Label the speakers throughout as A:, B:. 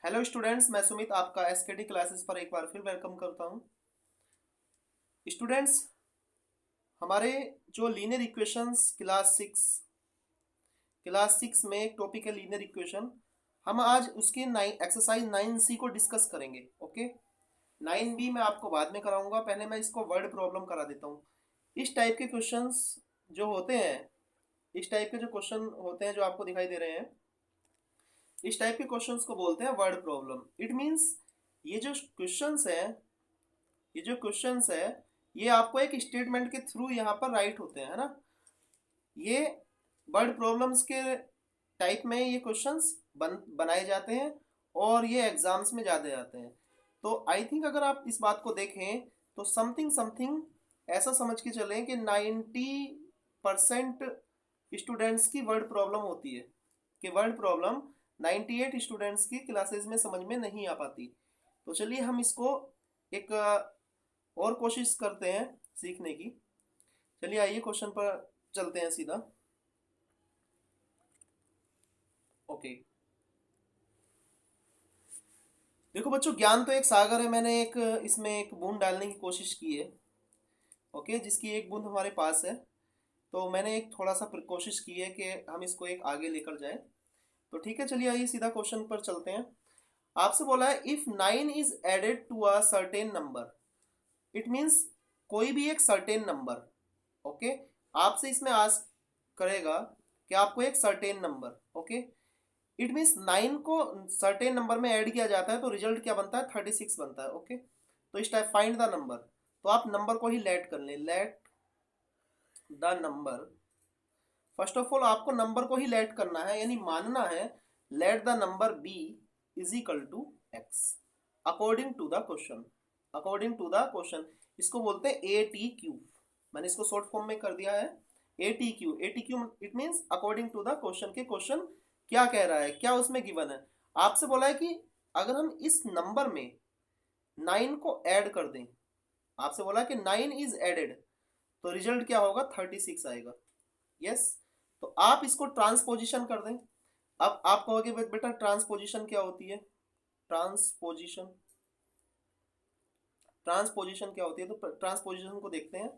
A: Hello students, मैं सुमित आपका एसकेटी classes पर एक बार फिर वेलकम करता हूं। स्टूडेंट्स, हमारे जो लीनियर इक्वेशंस क्लास सिक्स में एक टॉपिक है लीनियर इक्वेशन। हम आज उसके एक्सरसाइज 9C को डिस्कस करेंगे। ओके, 9B मैं आपको बाद में कराऊंगा, पहले मैं इसको वर्ड प्रॉब्लम करा देता हूँ। इस टाइप के क्वेश्चंस जो होते हैं इस टाइप के जो क्वेश्चन होते हैं जो आपको दिखाई दे रहे हैं, इस टाइप के क्वेश्चंस को बोलते हैं वर्ड प्रॉब्लम। इट मीन्स ये जो क्वेश्चंस हैं ये जो क्वेश्चंस है ये आपको एक स्टेटमेंट के थ्रू यहाँ पर राइट होते हैं, है ना। ये वर्ड प्रॉब्लम्स के टाइप में ये क्वेश्चंस बनाए जाते हैं और ये एग्जाम्स में ज़्यादा आते हैं। तो आई थिंक अगर आप इस बात को देखें तो समथिंग समथिंग ऐसा समझ के चलें कि 90% स्टूडेंट्स की वर्ड प्रॉब्लम होती है, कि वर्ड प्रॉब्लम 98 स्टूडेंट्स की क्लासेस में समझ में नहीं आ पाती। तो चलिए हम इसको एक और कोशिश करते हैं सीखने की। चलिए आइए क्वेश्चन पर चलते हैं सीधा। ओके, देखो बच्चों, ज्ञान तो एक सागर है। मैंने एक इसमें एक बूंद डालने की कोशिश की है। ओके, जिसकी एक बूंद हमारे पास है, तो मैंने एक थोड़ा सा कोशिश की है कि हम इसको एक आगे लेकर जाए। तो ठीक है, चलिए आइए सीधा क्वेश्चन पर चलते हैं। आपसे बोला है if 9 is added to a certain number, it means कोई भी एक सर्टेन नंबर। ओके, आपसे इसमें आस्क करेगा कि आपको एक certain number, okay, it means 9 को सर्टेन नंबर में ऐड किया जाता है तो रिजल्ट क्या बनता है, 36 बनता है। ओके, तो इस टाइप फाइंड द नंबर, तो आप नंबर को ही लेट कर लें। Let the number, first of all आपको नंबर को ही लेट करना है, यानी मानना है let the number B is equal to x according to the question. According to the question इसको बोलते हैं ए टी क्यू। मैंने इसको शॉर्ट फॉर्म में कर दिया है A T Q. A T Q it means according to the question, के क्वेश्चन क्या कह रहा है, क्या उसमें गिवन है। आपसे बोला है कि अगर हम इस नंबर में 9 को ऐड कर दें, आपसे बोला है कि 9 इज एडेड, तो रिजल्ट क्या होगा, 36 आएगा। यस, तो आप इसको ट्रांसपोजिशन कर दें। अब आप कहोगे बेटा ट्रांसपोजिशन क्या होती है, ट्रांसपोजिशन ट्रांसपोजिशन क्या होती है, तो ट्रांसपोजिशन को देखते हैं।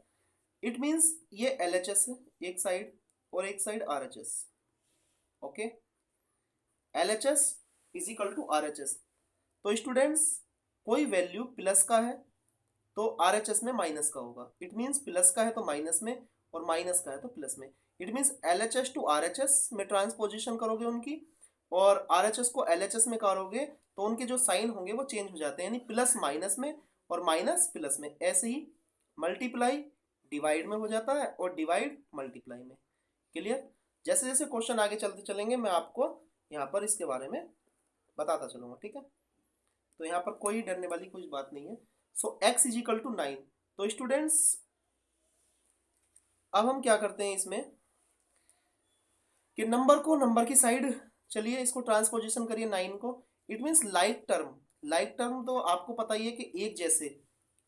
A: इट मीन्स ये एल एच एस है एक साइड और एक side R H S. Okay, L H S is equal to R H S. तो स्टूडेंट्स, कोई वैल्यू प्लस का है तो आर एच एस में माइनस का होगा। इट मीन्स प्लस का है तो माइनस में और माइनस का है तो प्लस में। It means L H S to R H S में ट्रांसपोजिशन करोगे उनकी, और आर एच एस को एल एच एस में करोगे तो उनके जो साइन होंगे वो चेंज हो जाते हैं, यानी प्लस माइनस में और माइनस प्लस में। ऐसे ही मल्टीप्लाई डिवाइड में हो जाता है और डिवाइड मल्टीप्लाई में। क्लियर। जैसे जैसे क्वेश्चन आगे चलते चलेंगे मैं आपको यहाँ पर इसके बारे में बताता चलूंगा, ठीक है। तो यहाँ पर कोई डरने वाली कुछ बात नहीं है। सो x इज इक्वल टू 9। तो स्टूडेंट्स, अब हम क्या करते हैं इसमें कि नंबर को नंबर की साइड, चलिए इसको ट्रांसपोजिशन करिए 9 को। It means like term, like term तो आपको पता ही है कि एक जैसे।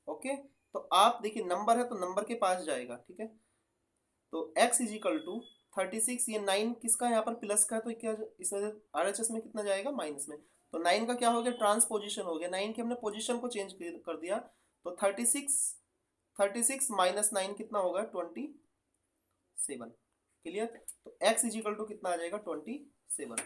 A: ओके, तो आप देखिए नंबर है तो नंबर के पास जाएगा, ठीक है। तो x इज इक्वल टू 36, ये 9 किसका यहाँ पर प्लस का है, तो क्या इसमें आर एच एस में कितना जाएगा, माइनस में। तो 9 का क्या हो गया, ट्रांसपोजिशन हो गया। 9 की हमने पोजिशन को चेंज कर दिया, तो 36 माइनस 9 कितना होगा, 27। क्लियर। तो x इज इक्वल टू कितना आ जाएगा, 27।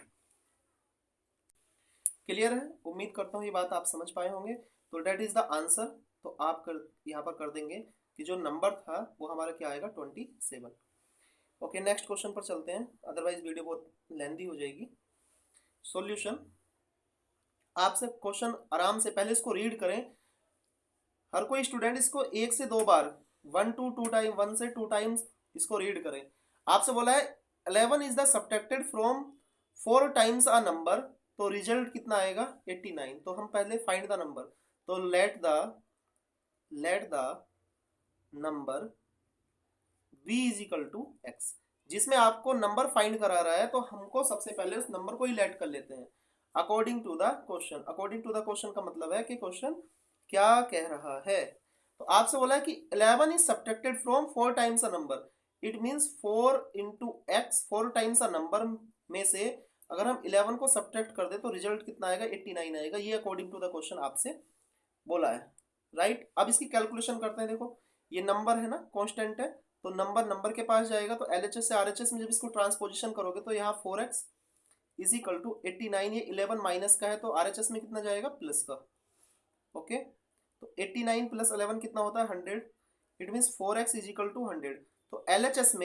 A: क्लियर है, उम्मीद करता हूँ ये बात आप समझ पाए होंगे। तो डेट इज द आंसर। तो आप यहाँ पर कर देंगे कि जो नंबर था वो हमारा क्या आएगा, 27। ओके, नेक्स्ट क्वेश्चन पर चलते हैं, अदरवाइज वीडियो बहुत लेंदी हो जाएगी। सॉल्यूशन, आपसे क्वेश्चन आराम से पहले इसको रीड करें। हर कोई स्टूडेंट इसको 1 से 2 बार, 1 से 2 टाइम्स इसको रीड करें। आपसे बोला है 11 is the subtracted from 4 times a number, तो रिजल्ट कितना आएगा, 89। तो हम पहले फाइंड द नंबर, तो let the number v is equal to x. जिसमें आपको नंबर फाइंड करा रहा है तो हमको सबसे पहले उस नंबर को ही लेट कर लेते हैं according to the question. According to the question का मतलब है कि क्वेश्चन क्या कह रहा है। तो आपसे बोला है कि 11 is subtracted from 4 times a number. It means 4 into x, 4 times a number में से अगर हम 11 को सब्ट्रैक्ट कर दे तो रिजल्ट कितना आएगा, 89 आएगा। ये अकॉर्डिंग टू द क्वेश्चन आपसे बोला है, राइट। अब इसकी कैलकुलेशन करते हैं। देखो ये नंबर है ना, कांस्टेंट है, तो नंबर नंबर के पास जाएगा, तो एलएचएस से आरएचएस में जब इसको ट्रांसपोजिशन करोगे तो यहाँ 4x इज इक्वल टू 89, ये 11 माइनस का है तो आरएचएस में कितना जाएगा, प्लस का। ओके, तो 89 प्लस 11 कितना होता है, 100। It means 4x is equal to 100। तो एलएचएस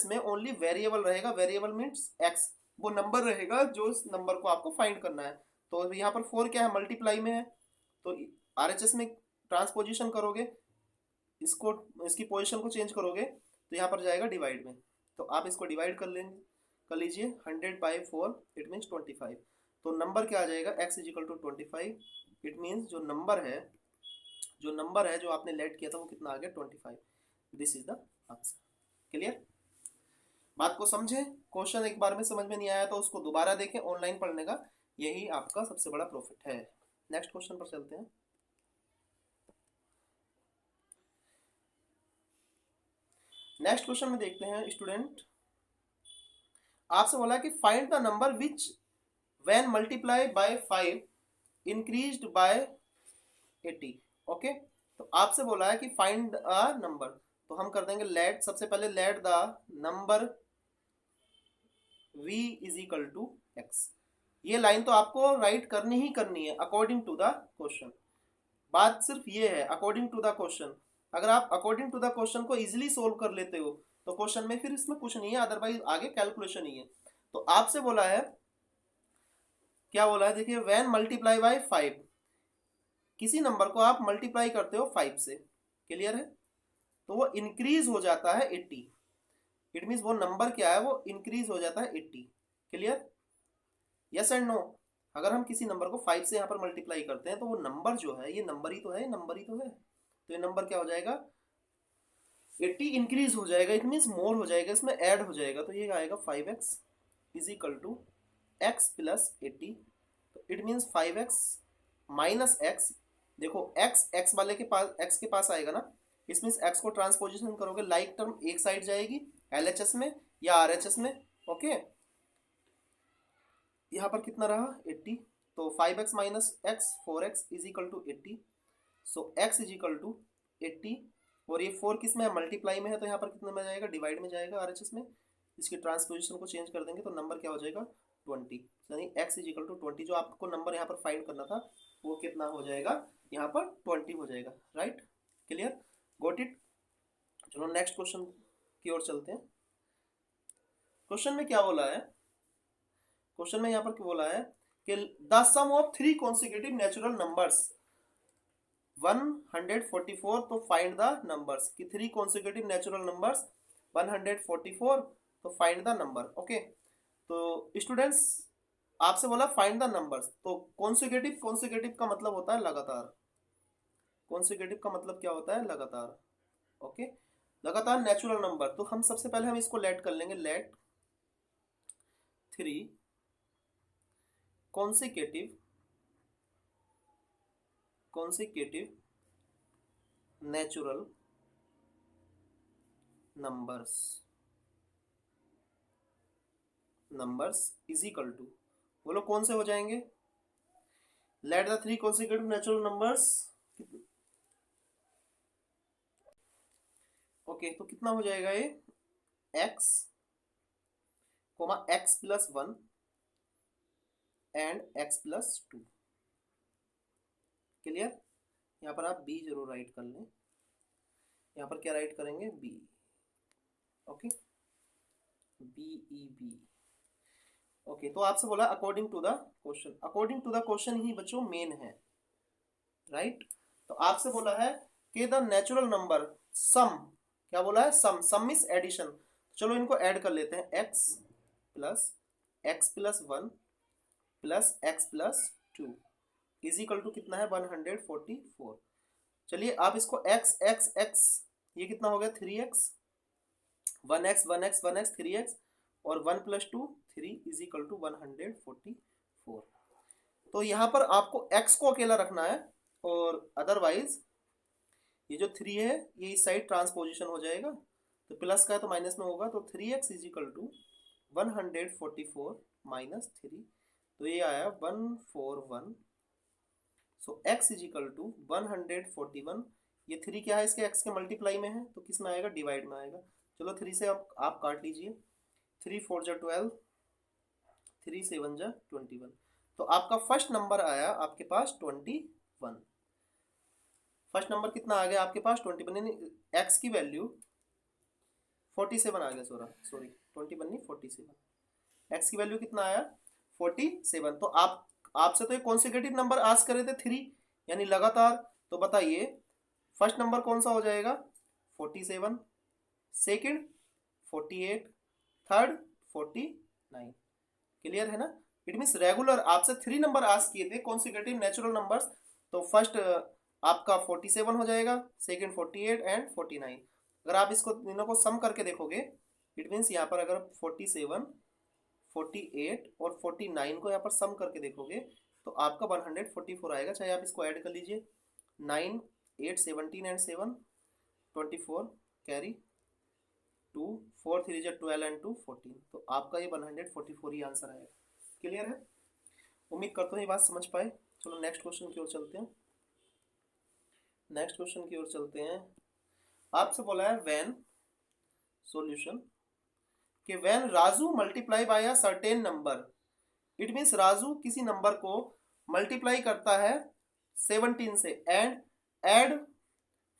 A: में ओनली वेरिएबल रहेगा, वेरिएबल मीन्स x, वो नंबर रहेगा जो उस नंबर को आपको फाइंड करना है। तो यहाँ पर 4 क्या है, मल्टीप्लाई में है, तो आरएचएस में ट्रांसपोजिशन करोगे, इसको इसकी पोजीशन को चेंज करोगे तो यहाँ पर जाएगा डिवाइड में, तो आप इसको डिवाइड कर लीजिए 100/4, इट मीन्स 25। तो नंबर क्या आ जाएगा, x is equal to 25। It means जो नंबर है जो आपने लेट किया था वो कितना आ गया, 25। This is the answer. Clear, बात को समझे। क्वेश्चन एक बार में समझ में नहीं आया तो उसको दोबारा देखें, ऑनलाइन पढ़ने का यही आपका सबसे बड़ा प्रॉफिट है। नेक्स्ट क्वेश्चन पर चलते हैं। नेक्स्ट क्वेश्चन में देखते हैं स्टूडेंट, आपसे बोला कि find the number which when multiply by 5 increased by 80। Okay, तो आपसे बोला है कि फाइंड अ नंबर, तो हम कर देंगे लेट, सबसे पहले let the number v is equal to x. ये लाइन तो आपको राइट करनी ही करनी है अकॉर्डिंग टू द क्वेश्चन। बात सिर्फ ये है अकॉर्डिंग टू द क्वेश्चन। अगर आप अकॉर्डिंग टू द क्वेश्चन को इजीली सोल्व कर लेते हो तो क्वेश्चन में फिर इसमें कुछ नहीं है, अदरवाइज आगे कैलकुलेशन ही है। तो आपसे बोला है, क्या बोला है, देखिए व्हेन मल्टीप्लाई बाय 5, किसी नंबर को आप मल्टीप्लाई करते हो 5 से, क्लियर है, तो वो इंक्रीज हो जाता है 80। इट मीन्स वो नंबर क्या है, वो इंक्रीज हो जाता है 80। Clear, yes and no. अगर हम किसी नंबर को 5 से यहाँ पर मल्टीप्लाई करते हैं तो वो नंबर जो है, ये नंबर ही तो है, नंबर ही तो है, तो ये नंबर क्या हो जाएगा, 80 इंक्रीज हो जाएगा, इट मीन्स मोर हो जाएगा, इसमें ऐड हो जाएगा, तो ये आएगा 5x is equal to x plus 80। तो it means 5x minus x. देखो x वाले के पास, x के पास आएगा ना, इस मीन्स x को ट्रांसपोजिशन करोगे, लाइक टर्म एक साइड जाएगी LHS में या RHS में। ओके, यहाँ पर कितना रहा 80, तो 5x minus x 4x is equal to 80। So x is equal to 80, और ये 4 किस में है, मल्टीप्लाई में है, तो यहाँ पर कितने में जाएगा, डिवाइड में जाएगा RHS में। इसकी ट्रांसपोजिशन को चेंज कर देंगे तो नंबर क्या हो जाएगा, 20। यानी x इज इक्वल टू 20, जो आपको नंबर यहाँ पर फाइंड करना था वो कितना हो जाएगा, यहाँ पर 20 हो जाएगा। Right, clear, got it. चलो नेक्स्ट क्वेश्चन की ओर चलते हैं। क्वेश्चन में क्या बोला है, क्वेश्चन में यहाँ पर क्या बोला है कि the sum of 3 consecutive natural numbers 144, तो फाइंड द नंबर्स, कि 3 कॉन्सिक्यूटिव नेचुरल नंबर्स 144, तो फाइंड द नंबर। ओके, तो स्टूडेंट्स आपसे बोला फाइंड द नंबर्स, तो कॉन्सिक्यूटिव का मतलब होता है लगातार। कॉन्सिक्यूटिव का मतलब क्या होता है, लगातार। ओके, लगातार नेचुरल नंबर, तो हम सबसे पहले हम इसको लेट कर लेंगे, late 3 consecutive natural numbers is equal to, बोलो कौन से हो जाएंगे, let the 3 consecutive natural numbers। Okay, तो कितना हो जाएगा ये, x, x plus 1 and x plus 2। Clear, यहाँ पर आप b जरूर राइट कर लें, यहाँ पर क्या राइट करेंगे, b। Okay, BEB। ओके, तो आपसे बोला according to the question, according to the question ही बच्चों मेन है, राइट। तो आपसे बोला है कि द नेचुरल नंबर सम, क्या बोला है, सम इज एडिशन। चलो इनको ऐड कर लेते हैं, x plus 1 plus x plus 2 is equal to कितना है, 144। चलिए आप इसको x ये कितना हो गया, 3x, 1x 3x, और 1 प्लस 2 3 इज इक्वल टू 144। तो यहाँ पर आपको x को अकेला रखना है, और अदरवाइज ये जो 3 है ये इस साइड ट्रांसपोजिशन हो जाएगा, तो प्लस का है तो माइनस में होगा, तो 3x is equal to 144 minus 3, तो ये आया 141। सो x इज इक्वल टू 141। ये 3 क्या है, इसके x के मल्टीप्लाई में है, तो किस में आएगा, डिवाइड में आएगा। चलो 3 से आप काट लीजिए, 3 4 जा 12, 3 7 जा 21। तो आपका फर्स्ट नंबर आया आपके पास 21। फर्स्ट नंबर कितना आ गया आपके पास, 21, यानी x की वैल्यू 47 आ गया, सॉरी 21 नहीं 47। x की वैल्यू कितना आया, 47। तो आपसे तो एक कॉन्सेक्यूटिव नंबर आस्क करे थे 3, यानी लगातार। तो बताइए फर्स्ट नंबर कौन सा हो जाएगा, 47, सेकंड 48, थर्ड 49। क्लियर है ना। इट मीन्स रेगुलर आपसे 3 नंबर आस्क किए थे कॉन्सेक्यूटिव नेचुरल नंबर्स, तो फर्स्ट आपका 47 हो जाएगा, सेकंड 48 एंड 49। अगर आप इसको तीनों को सम करके देखोगे, इट मीन्स यहाँ पर अगर 47, 48 और 49 को यहाँ पर सम करके देखोगे तो आपका 144 आएगा। चाहे आप इसको ऐड कर लीजिए, 9 8 17 एंड 7 24, कैरी 2 4 3 जा 12 एंड 2 14। तो आपका ये 144 ही आंसर आएगा। क्लियर है, उम्मीद करता हूँ ये बात समझ पाए। चलो नेक्स्ट क्वेश्चन की ओर चलते हैं। नेक्स्ट क्वेश्चन की ओर चलते हैं। आपसे बोला है व्हेन सॉल्यूशन कि when Raju multiply by a certain number, it means Raju किसी नंबर को मल्टीप्लाई करता है 17 से and add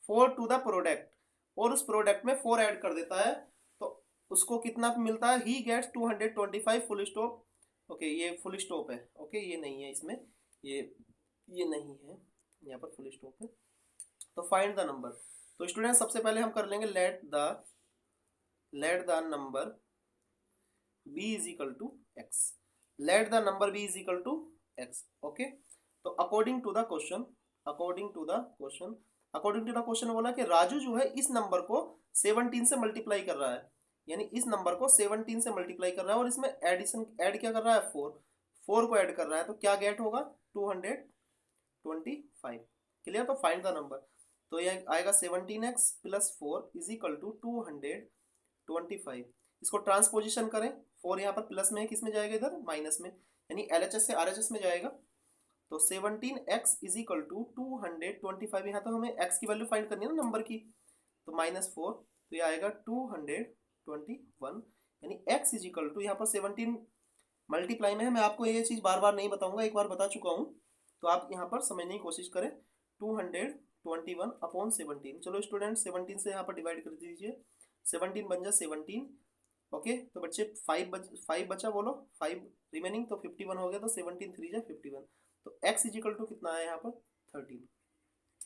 A: 4 to the product, और उस प्रोडक्ट में 4 ऐड कर देता है, तो उसको कितना मिलता है, he gets 225 full stop. Okay ये फुल स्टॉप है, ओके ये नहीं है इसमें, ये नहीं है, यहाँ पर फुल स्टॉप है। तो फाइंड द नंबर। तो स्टूडेंट सबसे पहले हम कर लेंगे let the number b is equal to x। Let the number b is equal to x। Okay, तो अकॉर्डिंग टू द क्वेश्चन बोला कि राजू जो है इस नंबर को 17 से मल्टीप्लाई कर रहा है, यानी इस नंबर को 17 से मल्टीप्लाई कर रहा है और इसमें ऐड क्या कर रहा है, 4 को ऐड कर रहा है, तो क्या गेट होगा, 225। क्लियर। तो फाइंड द नंबर। तो ये आएगा 17x plus 4 is equal to 225। इसको ट्रांसपोजिशन करें, 4 यहाँ पर प्लस में है, किस में जाएगा, इधर माइनस में, यानी LHS से RHS में जाएगा। तो 17x इज इक्वल टू 225। यहाँ तो हमें x की वैल्यू फाइंड करनी है ना नंबर की, तो -4, तो ये आएगा 221, यानी x इज इक्वल टू, यहाँ पर 17 मल्टीप्लाई में है। मैं आपको ये चीज़ बार बार नहीं बताऊंगा, एक बार बता चुका हूँ, तो आप यहाँ पर समझने की कोशिश करें। 221 अपॉन 17। चलो स्टूडेंट 17 से यहाँ पर डिवाइड कर दीजिए, 17 बन जा 17। ओके, तो बच्चे 5 बचा, बोलो 5 रिमेनिंग, तो 51 हो गया, तो 17 3 जा 51। तो x इज इक्वल टू कितना है यहाँ पर, 13।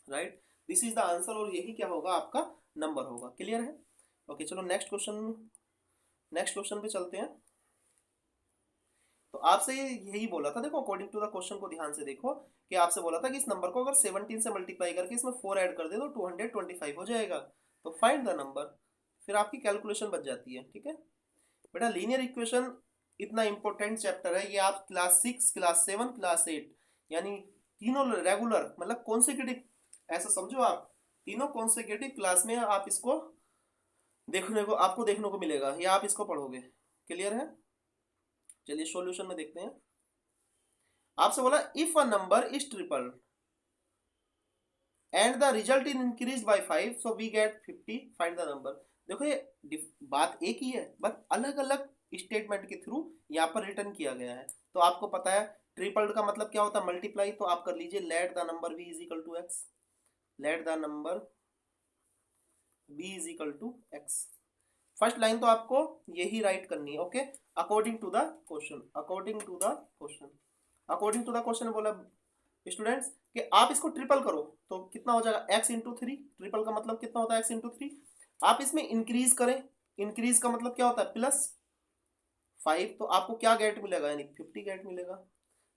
A: Right, this is the answer, और यही क्या होगा, आपका नंबर होगा। क्लियर है। ओके चलो नेक्स्ट क्वेश्चन पे चलते हैं। तो आपसे यही बोला था, देखो अकॉर्डिंग टू द क्वेश्चन को ध्यान से देखो, कि आपसे बोला था कि इस नंबर को अगर 17 से मल्टीप्लाई करके इसमें 4 ऐड कर दे तो 225 हो जाएगा। तो फाइंड द नंबर, फिर आपकी कैलकुलेशन बच जाती है। ठीक है बेटा, लीनियर इक्वेशन इतना इंपॉर्टेंट चैप्टर है ये, आप क्लास 6 क्लास 7 क्लास 8 यानी तीनों रेगुलर मतलब कॉन्सेक्यूटिव, ऐसा समझो आप तीनों कॉन्सेक्यूटिव क्लास में आप इसको आपको देखने को मिलेगा, या आप इसको पढ़ोगे। क्लियर है। चलिए सॉल्यूशन में देखते हैं। आपसे बोला if a number is triple and the result in increase by 5 so we get 50, find the number. देखो ये बात एक ही है, बट अलग अलग स्टेटमेंट के थ्रू यहाँ पर रिटर्न किया गया है। तो आपको पता है ट्रिपल का मतलब क्या होता है, मल्टीप्लाई। तो आप कर लीजिए let the number b is equal to x, let the number b is equal to x. First line तो आपको यही राइट करनी है। Okay, according to the question बोला स्टूडेंट्स कि आप इसको ट्रिपल करो तो कितना हो जाएगा, x इंटू 3। ट्रिपल का मतलब कितना होता है, x इंटू 3। आप इसमें इंक्रीज करें, इंक्रीज का मतलब क्या होता है, +5, तो आपको क्या गेट मिलेगा, यानी 50 गेट मिलेगा।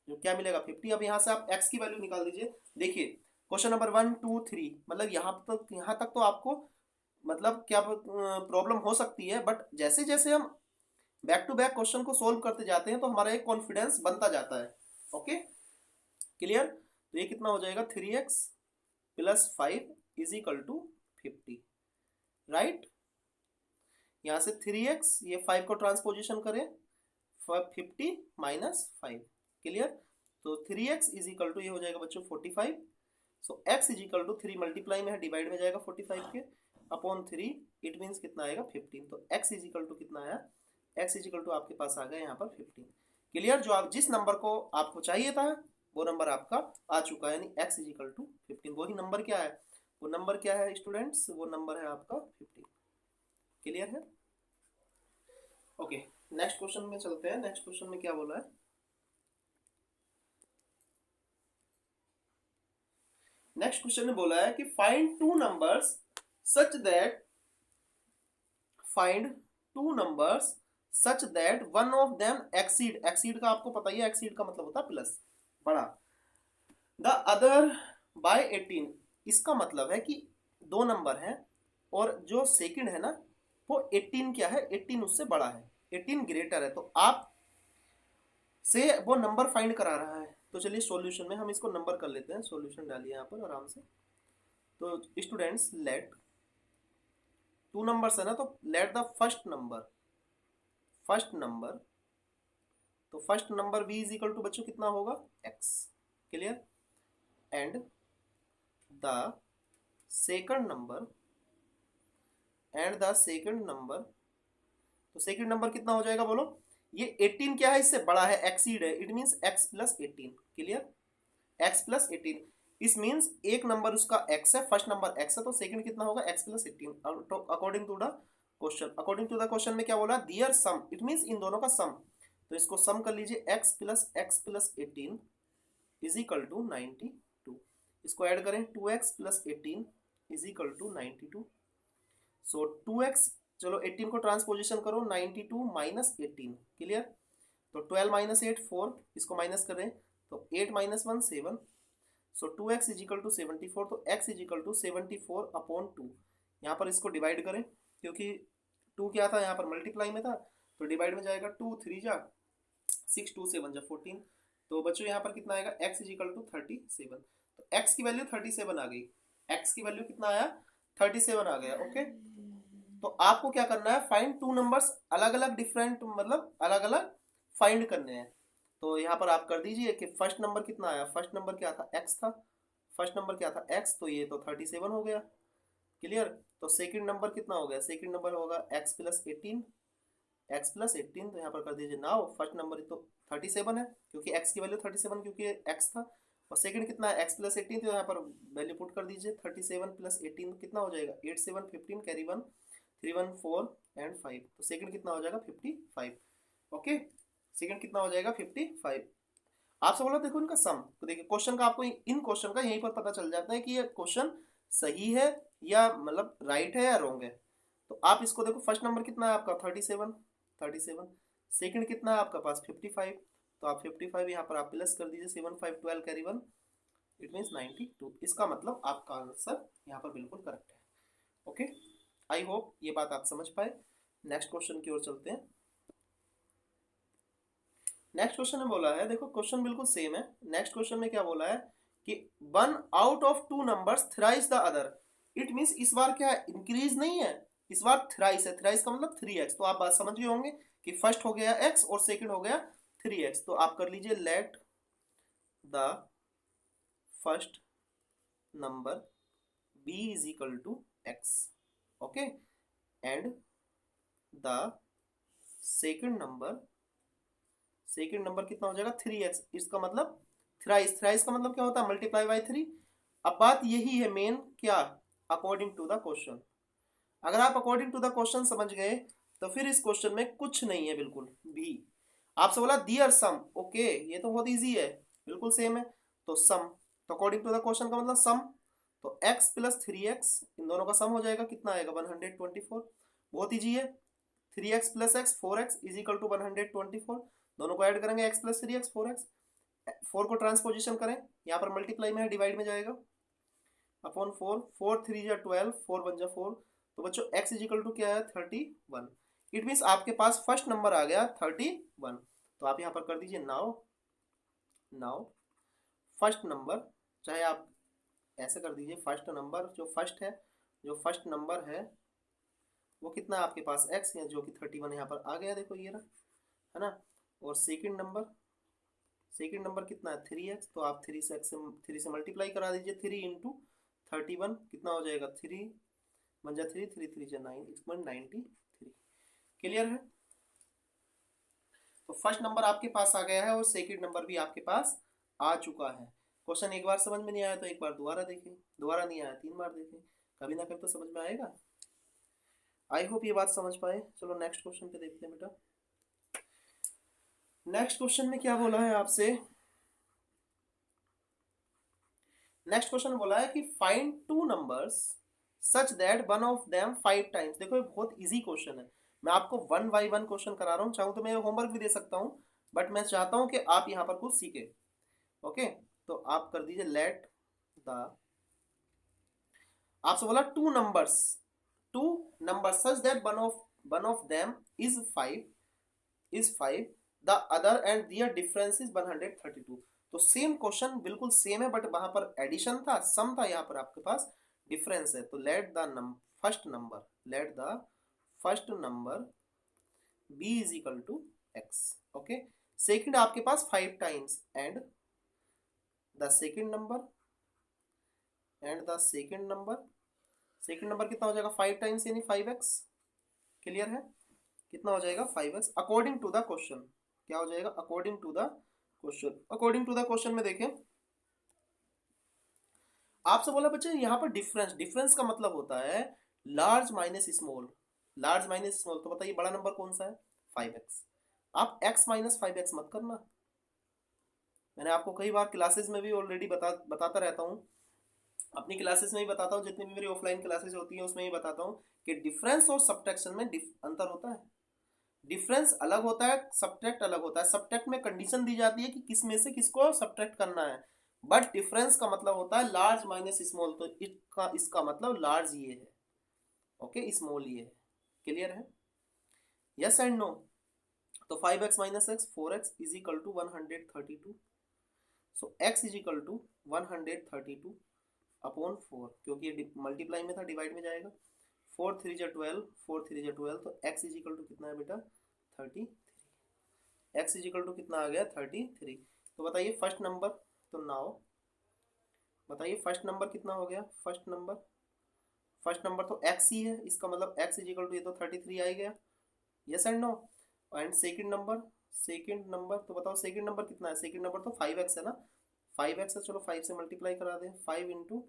A: जो क्या मिलेगा, 50। अब यहाँ से आप x की वैल्यू निकाल दीजिए। देखिए क्वेश्चन नंबर 1 2 3, मतलब यहाँ तक तो आपको मतलब क्या प्रॉब्लम हो सकती है, बट जैसे जैसे हम बैक टू बैक क्वेश्चन को सोल्व करते जाते हैं तो हमारा एक कॉन्फिडेंस बनता जाता है। Okay clear. तो ये कितना हो जाएगा, 3x plus 5 is equal to 50। Right, यहाँ से 3x, ये 5 को ट्रांसपोजिशन करें, 50 माइनस 5। क्लियर। तो 3x इज इक्वल टू, ये हो जाएगा बच्चों 45। So x is equal to 3 multiply में है, डिवाइड में जाएगा 45 के अपॉन 3, इट मीन्स कितना आएगा 15। तो x इज इक्वल टू कितना आया, x इज इक्वल टू आपके पास आ गया यहाँ पर 15। क्लियर। जो आप जिस नंबर को आपको चाहिए था वो नंबर आपका आ चुका है, यानी x इज इक्वल टू 15। वही नंबर क्या है, वो नंबर क्या है स्टूडेंट्स, वो नंबर है आपका 15। क्लियर है। ओके, नेक्स्ट क्वेश्चन में चलते हैं। नेक्स्ट क्वेश्चन में क्या बोला है, नेक्स्ट क्वेश्चन में बोला है कि find to numbers such that, find to numbers such that one of them exceed, exceed का आपको पता ही है, एक्सीड का मतलब होता है प्लस, बड़ा, द अदर बाय 18। इसका मतलब है कि दो नंबर हैं और जो सेकंड है ना वो 18 क्या है, 18 उससे बड़ा है, 18 ग्रेटर है। तो आप से वो नंबर फाइंड करा रहा है। तो चलिए सॉल्यूशन में हम इसको नंबर कर लेते हैं। सॉल्यूशन डालिए यहाँ पर आराम से। तो स्टूडेंट्स लेट टू नंबर्स है ना, तो let the first number, first number, तो first number b is equal to बच्चों कितना होगा x। Clear. And the second number, and the second number, तो सेकंड नंबर कितना हो जाएगा बोलो, ये 18 क्या है, इससे बड़ा है, एक्सीड है, it means x plus 18। Clear. x plus 18, इस मींस एक नंबर उसका x है, फर्स्ट नंबर x है, तो सेकंड कितना होगा x plus 18 according to the question. According to the question में क्या बोला, दियर सम, इट मींस इन दोनों का सम। तो इसको सम कर लीजिए, x plus 18 is equal to 92। इसको ऐड करें, 2x plus 18 is equal to 92। So 2x, चलो 18 को ट्रांसपोजिशन करो, 92 माइनस 18। क्लियर। तो 12 माइनस 8 4, इसको माइनस करें तो 8 minus 1 7। So 2x is equal to 74। तो x is equal to 74 upon 2। यहाँ पर इसको डिवाइड करें, क्योंकि 2 क्या था यहाँ पर मल्टीप्लाई में था, तो डिवाइड में जाएगा 2 3 जा 6, 2 7 जा 14। तो बच्चों यहाँ पर कितना आएगा, x इज इक्वल टू 37। तो x की वैल्यू 37 आ गई, x की वैल्यू कितना आया 37 आ गया। ओके। तो आपको क्या करना है, फाइंड टू नंबर्स अलग अलग डिफरेंट, मतलब अलग अलग फाइंड करने हैं। तो यहाँ पर आप कर दीजिए कि फर्स्ट नंबर कितना आया, फर्स्ट नंबर क्या था x था, फर्स्ट नंबर क्या था x, तो ये तो 37 हो गया। क्लियर। तो सेकंड नंबर कितना हो गया, सेकंड नंबर होगा x प्लस 18, x प्लस 18। तो यहाँ पर कर दीजिए नाउ फर्स्ट नंबर तो 37 है, क्योंकि x की वैल्यू 37 क्योंकि x था, और सेकंड कितना है x प्लस 18। तो यहाँ पर वैल्यू पुट कर दीजिए, 37 प्लस 18 कितना हो जाएगा 8 7 15, कैरी 1 3 1 4 एंड 5। तो सेकंड कितना हो जाएगा 55। ओके, सेकंड कितना हो जाएगा 55। आपसे बोला देखो इनका सम, तो देखिए क्वेश्चन का आपको इन क्वेश्चन का यहीं पर पता चल जाता है कि ये क्वेश्चन सही है या मतलब राइट है या रॉन्ग है। तो आप इसको देखो, फर्स्ट नंबर कितना है आपका 37, सेकंड कितना है आपका पास 55। तो आप 55 यहाँ पर आप प्लस कर दीजिए, 7 5 12 कैरी 1, इट मीन्स 92। इसका मतलब आपका आंसर यहाँ पर बिल्कुल करेक्ट है। ओके, आई होप ये बात आप समझ पाए। नेक्स्ट क्वेश्चन की ओर चलते हैं। नेक्स्ट क्वेश्चन में बोला है, देखो क्वेश्चन बिल्कुल सेम है। नेक्स्ट क्वेश्चन में क्या बोला है कि one out of two numbers thrice the other. It means इस बार क्या है, इंक्रीज नहीं है, इस बार थ्राइस है। थ्राइस का मतलब 3x। तो आप बात समझ गए होंगे कि फर्स्ट हो गया x और सेकंड हो गया 3x। तो आप कर लीजिए let the first number b is equal to x। Okay, and the second number, second number कितना हो जाएगा 3x। इसका मतलब थ्राइस, थ्राइस का मतलब क्या होता है मल्टीप्लाई बाय 3। अब बात यही है मेन, क्या अकॉर्डिंग टू द क्वेश्चन। अगर आप अकॉर्डिंग टू द क्वेश्चन समझ गए तो फिर इस क्वेश्चन में कुछ नहीं है बिल्कुल भी। आपसे बोला दियर सम, ओके ये तो बहुत इजी है, बिल्कुल सेम है। तो सम, तो अकॉर्डिंग टू द क्वेश्चन का मतलब सम, तो x प्लस 3x, इन दोनों का सम हो जाएगा कितना आएगा 124। बहुत इजी है। 3x plus x 4x is equal to 124। दोनों को ऐड करेंगे x प्लस 3x 4x, 4 को ट्रांसपोजिशन करें, यहाँ पर मल्टीप्लाई में है, डिवाइड में जाएगा अपॉन 4, 4 3 जा 12, 4 1 जा 4। तो बच्चों x इज इक्वल टू क्या है 31। इट मीन्स आपके पास फर्स्ट नंबर आ गया 31। तो आप यहाँ पर कर दीजिए नाउ, नाउ फर्स्ट नंबर, चाहे आप ऐसे कर दीजिए, फर्स्ट नंबर जो फर्स्ट है, जो फर्स्ट नंबर है वो कितना आपके पास x है, जो कि 31 यहाँ पर आ गया, देखो ये रहा है ना। और सेकेंड नंबर कितना है 3x, तो आप 3 से मल्टीप्लाई करा दीजिए। 3 × 31 कितना हो जाएगा 3 × 1 = 3, 3 3 × 9 = 93। क्लियर है? तो फर्स्ट नंबर आपके पास आ गया है और सेकंड नंबर भी आपके पास आ चुका है। क्वेश्चन एक बार समझ में नहीं आया तो एक बार दोबारा देखें, दोबारा नहीं आया 3 बार देखें, कभी ना कभी तो समझ में आएगा। आई होप ये बात समझ पाए। चलो नेक्स्ट क्वेश्चन पे देखते हैं बेटा। नेक्स्ट क्वेश्चन में क्या बोला है आपसे? नेक्स्ट क्वेश्चन बोला है कि find to numbers such that one of them 5 times. देखो ये बहुत इजी क्वेश्चन है, मैं आपको 1 बाई 1 क्वेश्चन करा रहा हूँ। चाहूँ तो मैं होमवर्क भी दे सकता हूँ, बट मैं चाहता हूँ कि आप यहाँ पर कुछ सीखे। ओके, तो आप कर दीजिए लेट द, आपसे बोला two numbers such that one of them is 5 the other and their difference is 132। तो सेम क्वेश्चन बिल्कुल सेम है, बट वहां पर एडिशन था, सम था, यहाँ पर आपके पास डिफरेंस है। तो let the first number b is equal to x। Okay, second आपके पास 5 times and the second number second number कितना हो जाएगा 5 टाइम्स यानी 5x। क्लियर है? कितना हो जाएगा 5x according to the question. क्या हो जाएगा according to the question? According to the question में देखें, आपसे बोला बच्चे यहाँ पर डिफरेंस का मतलब होता है large minus small. Large minus small, तो बताइए बड़ा नंबर कौन सा है 5x। आप x माइनस 5x मत करना, मैंने आपको कई बार क्लासेस में भी ऑलरेडी बताता रहता हूँ, अपनी क्लासेस में ही बताता हूँ, जितनी भी मेरी ऑफलाइन क्लासेस होती हैं उसमें ही बताता हूँ कि डिफरेंस और सब्ट्रैक्शन में अंतर होता है। डिफरेंस अलग होता है, सब्ट्रैक्ट अलग होता है। सब्ट्रैक्ट में कंडीशन दी जाती है कि किस में से किसको सब्ट्रैक्ट करना है, बट डिफरेंस का मतलब होता है लार्ज माइनस स्मॉल। तो इसका मतलब लार्ज ये है, ओके, स्मॉल ये है। क्लियर है? Yes and no? तो 5x minus x 4x is equal to 132। So x is equal to 132 upon 4, क्योंकि ये मल्टीप्लाई में था, डिवाइड में जाएगा। 4 3 × 12, 4 3 × 12, तो x इज इक्वल टू कितना है बेटा 33। x इज इक्वल टू कितना आ गया 33। तो बताइए फर्स्ट नंबर, तो नाउ बताइए फर्स्ट नंबर कितना हो गया। फर्स्ट नंबर तो x ही है, इसका मतलब x इज इक्वल टू ये तो 33 आ ही गया। Yes and no? And second number तो बताओ सेकंड नंबर कितना है। सेकंड नंबर तो 5x है ना, 5x है, चलो 5 से मल्टीप्लाई करा दें। 5 ×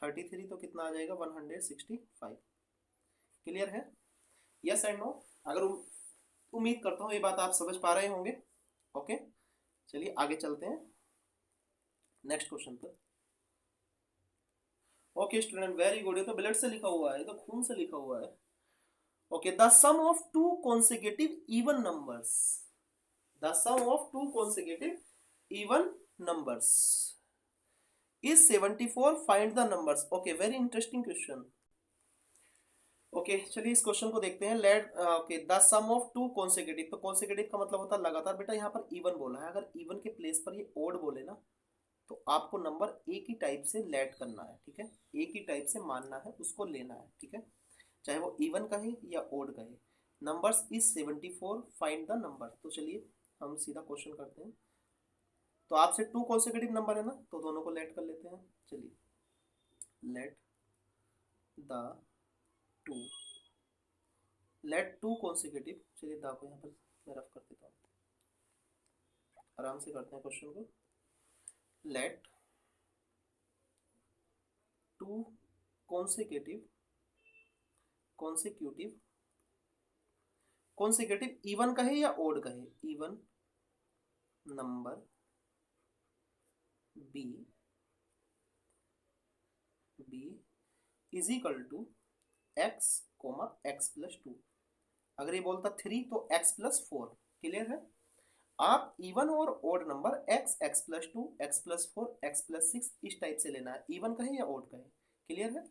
A: 33 तो कितना आ जाएगा 165। क्लियर है? Yes and no? अगर उम्मीद करता हूँ ये बात आप समझ पा रहे होंगे। ओके, चलिए आगे चलते हैं नेक्स्ट क्वेश्चन पर। Okay student, very good. ये तो ब्लड से लिखा हुआ है, ये तो खून से लिखा हुआ है। Okay, the sum of two consecutive even numbers, the sum of two consecutive even numbers is 74, find the numbers। Okay, very interesting question. Okay, चलिए इस क्वेश्चन को देखते हैं। Let okay, the sum of two consecutive, तो consecutive का मतलब होता है लगातार। बेटा यहाँ पर इवन बोला है, अगर इवन के प्लेस पर ये ओड बोले ना, तो आपको नंबर एक ही टाइप से लेट करना है, ठीक है, एक ही टाइप से मानना है, उसको लेना है, ठीक है, चाहे वो इवन कहे या ओड कहे। Numbers is 74, find the number. तो चलिए हम सीधा क्वेश्चन करते हैं। तो आपसे टू कॉन्सेक्यूटिव नंबर है ना, तो दोनों को लेट कर लेते हैं। चलिए let the two, let two consecutive, चलिए द को यहाँ पर मैं रफ कर देता हूँ, आराम से करते हैं क्वेश्चन को। लेट टू कॉन्सेक्यूटिव इवन कहे या ओड कहे, even number B is equal to x comma x plus 2। अगर ये बोलता 3 तो x प्लस 4। क्लियर है? आप इवन और odd number x, x plus 2, x plus 4, x plus 6 इस टाइप से लेना है, इवन कहे या ओड कहे। क्लियर है?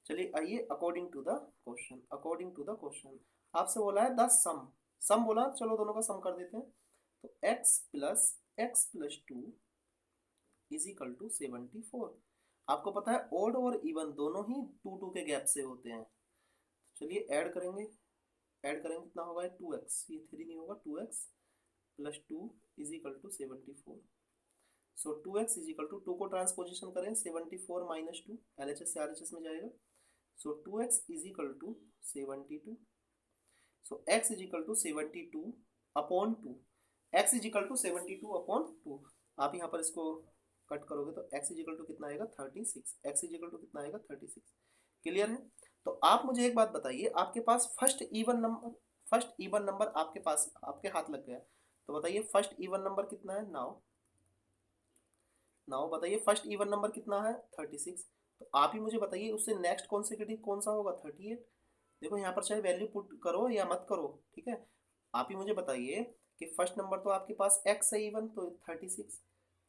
A: चलिए आइए अकॉर्डिंग टू द क्वेश्चन आपसे बोला है द सम बोला, चलो दोनों का सम कर देते हैं। तो x plus 2 is equal to 74। आपको पता है ओड और इवन दोनों ही 2 के गैप से होते हैं। चलिए ऐड करेंगे कितना होगा 2x, ये 3 नहीं होगा 2x plus 2 is equal to 74। So 2x is equal to 2 को ट्रांसपोजिशन करें 74 माइनस 2 LHS से RHS में जाएगा। So 2x is equal to 72। So x is equal to 72 upon 2। x is equal to 72 upon 2। आप यहाँ पर इसको कट करोगे तो x इज इक्वल टू कितना आएगा 36। x इज इक्वल टू कितना आएगा 36। क्लियर है? तो आप मुझे एक बात बताइए, आपके पास फर्स्ट इवन नंबर आपके पास आपके हाथ लग गया, तो बताइए फर्स्ट इवन नंबर कितना है? नाउ बताइए फर्स्ट इवन नंबर कितना है? 36। तो आप ही मुझे बताइए उससे नेक्स्ट कॉन्सेक्यूटिव कौन सा होगा? 38। देखो यहाँ पर चाहे वैल्यू पुट करो या मत करो, ठीक है, आप ही मुझे बताइए कि फर्स्ट नंबर तो आपके पास x है इवन, तो 36।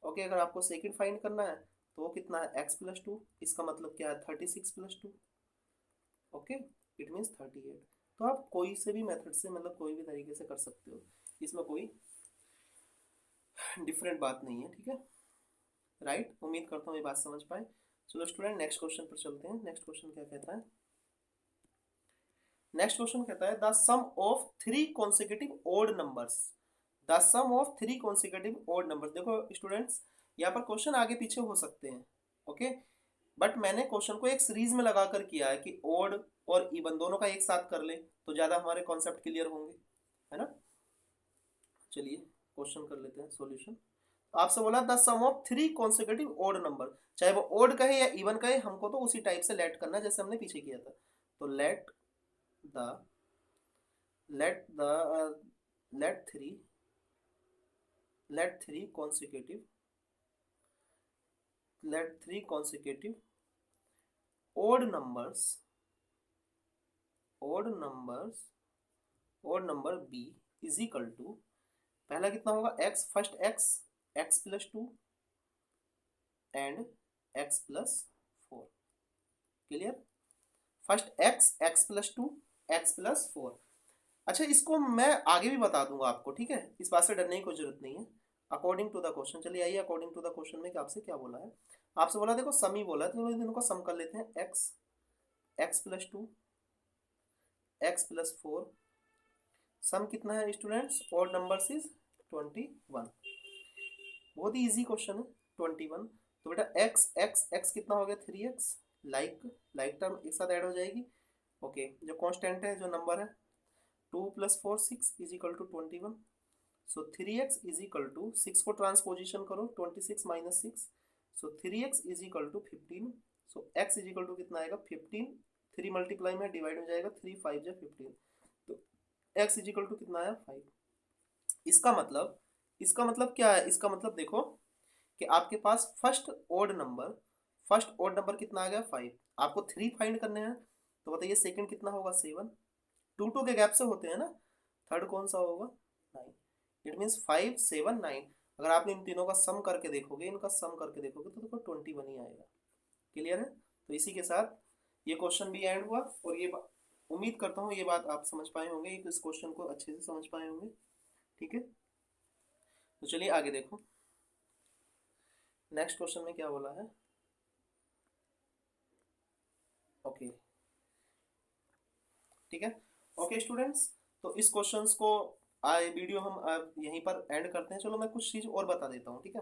A: ओके, अगर आपको सेकंड फाइंड करना है तो वो कितना है? x plus 2। इसका मतलब क्या है? 36 प्लस 2। Okay, it means 38। तो आप कोई से भी मेथड से, मतलब कोई भी तरीके से कर सकते हो, इसमें कोई डिफरेंट बात नहीं है, ठीक है, राइट? उम्मीद करता हूँ ये बात समझ पाए। चलो स्टूडेंट नेक्स्ट क्वेश्चन पर चलते हैं। नेक्स्ट क्वेश्चन क्या कहता है? नेक्स्ट क्वेश्चन कहता है the sum of 3 consecutive odd numbers. The sum of 3 consecutive odd numbers. देखो स्टूडेंट्स, यहाँ पर क्वेश्चन आगे पीछे हो सकते हैं, ओके, बट मैंने क्वेश्चन को एक सीरीज में लगाकर किया है कि ओड और इवन दोनों का एक साथ कर ले तो ज्यादा हमारे कॉन्सेप्ट क्लियर होंगे, है ना? चलिए क्वेश्चन कर लेते हैं सॉल्यूशन। आपसे बोला the sum of 3 consecutive odd number, चाहे वो ओड कहे या इवन कहे, हमको तो उसी टाइप से लेट करना है जैसे हमने पीछे किया था। तो the let the late three consecutive odd numbers odd number b is equal to, पहला कितना होगा? x, first x plus 2 and x plus 4। Clear? First x plus 2 x plus 4। अच्छा, इसको मैं आगे भी बता दूंगा आपको, ठीक है, इस बात से डरने की कोई जरूरत नहीं है। अकॉर्डिंग टू द क्वेश्चन, चलिए आइए अकॉर्डिंग टू द क्वेश्चन में कि आपसे क्या बोला है। आपसे बोला देखो सम ही बोला है, तो इनको सम कर लेते हैं। x प्लस 2 x प्लस 4, सम कितना है स्टूडेंट्स? Odd numbers is 21। बहुत ही इजी क्वेश्चन है, 21। तो बेटा x कितना हो गया? 3x। लाइक टर्म एक साथ ऐड हो जाएगी। ओके, जो कांस्टेंट है, जो नंबर है, 2 plus 4 6 is equal to 21। So 3x is equal to 6 को ट्रांसपोजिशन करो, 26 minus 6। So 3x is equal to 15। So x is equal to कितना आएगा? 15। 3 मल्टीप्लाई में डिवाइड हो जाएगा, 3 5 जा 15। तो x इज इक्वल टू कितना आया? 5। इसका मतलब क्या है? इसका मतलब देखो कि आपके पास फर्स्ट ओड नंबर कितना आ गया? 5। आपको 3 फाइंड करने हैं, तो बताइए सेकंड कितना होगा? 7। 2 के गैप से होते हैं ना। थर्ड कौन सा होगा? 9। It means 5 7 9। अगर आप इन तीनों का सम करके देखोगे, इनका सम करके देखोगे, तो देखो 21 ही आएगा। क्लियर है? तो इसी के साथ ये क्वेश्चन भी एंड हुआ, और ये उम्मीद करता हूँ ये बात आप समझ पाए होंगे, इस क्वेश्चन को अच्छे से समझ पाए होंगे, ठीक है। तो चलिए आगे देखो नेक्स्ट क्वेश्चन में क्या बोला है। ओके, ठीक है। ओके स्टूडेंट्स, तो इस क्वेश्चंस को वीडियो हम यहीं पर एंड करते हैं। चलो मैं कुछ चीज और बता देता हूँ, ठीक है।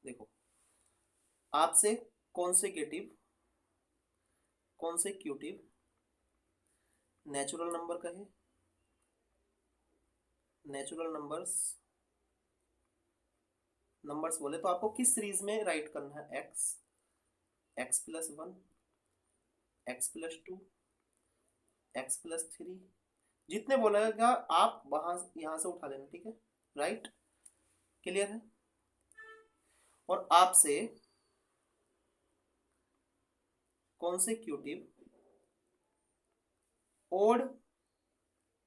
A: देखो, आपसे कॉन्सेक्यूटिव नेचुरल नंबर कहे, नेचुरल नंबर्स बोले, तो आपको किस सीरीज में राइट करना है? x plus 1, x plus 2, x plus 3, जितने बोलेगा आप वहां यहां से उठा लेना, ठीक है, राइट? क्लियर है? और आपसे कॉन्सेक्यूटिव ओड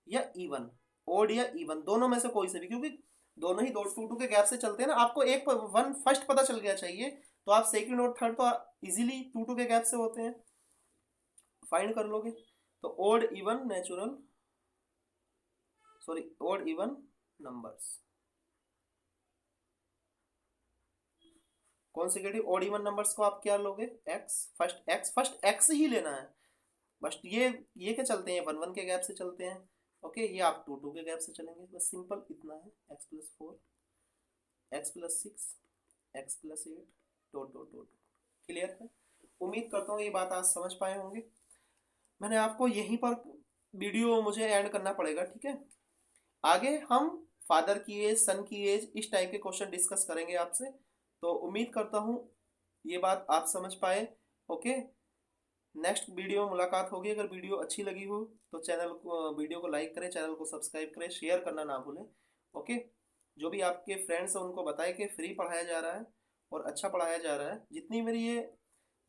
A: या इवन दोनों में से कोई से भी, क्योंकि दोनों ही 2 के गैप से चलते हैं ना। आपको एक वन फर्स्ट पता चल गया चाहिए, तो आप सेकंड और थर्ड तो इजीली 2 के गैप से होते हैं, फाइंड कर लोगे। तो odd even numbers, consecutive odd even numbers को आप क्या लोगे? फर्स्ट एक्स ही लेना है। बस ये क्या चलते हैं? 1 1 के गैप से चलते हैं। ओके, ये आप 2 के गैप से चलेंगे, बस सिंपल इतना है, x+4 x+6 x+8 dot dot dot. Clear है? उम्मीद करता हूँ ये बात आज समझ पाए होंगे। मैंने आपको यहीं पर वीडियो मुझे एंड करना पड़ेगा, ठीक है? आगे हम फादर की एज, सन की एज, इस टाइप के क्वेश्चन डिस्कस करेंगे आपसे। तो उम्मीद करता हूँ ये बात आप समझ पाए। ओके, नेक्स्ट वीडियो में मुलाकात होगी। अगर वीडियो अच्छी लगी हो तो चैनल को, वीडियो को लाइक करें, चैनल को सब्सक्राइब करें, शेयर करना ना भूलें। ओके, जो भी आपके फ्रेंड्स हैं उनको बताएं कि फ्री पढ़ाया जा रहा है और अच्छा पढ़ाया जा रहा है। जितनी मेरी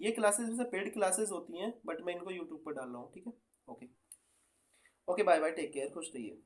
A: ये क्लासेस वैसे पेड क्लासेस होती हैं, बट मैं इनको यूट्यूब पर डाल रहा हूँ, ठीक है? Okay, okay, bye bye, take care, खुश रहिए।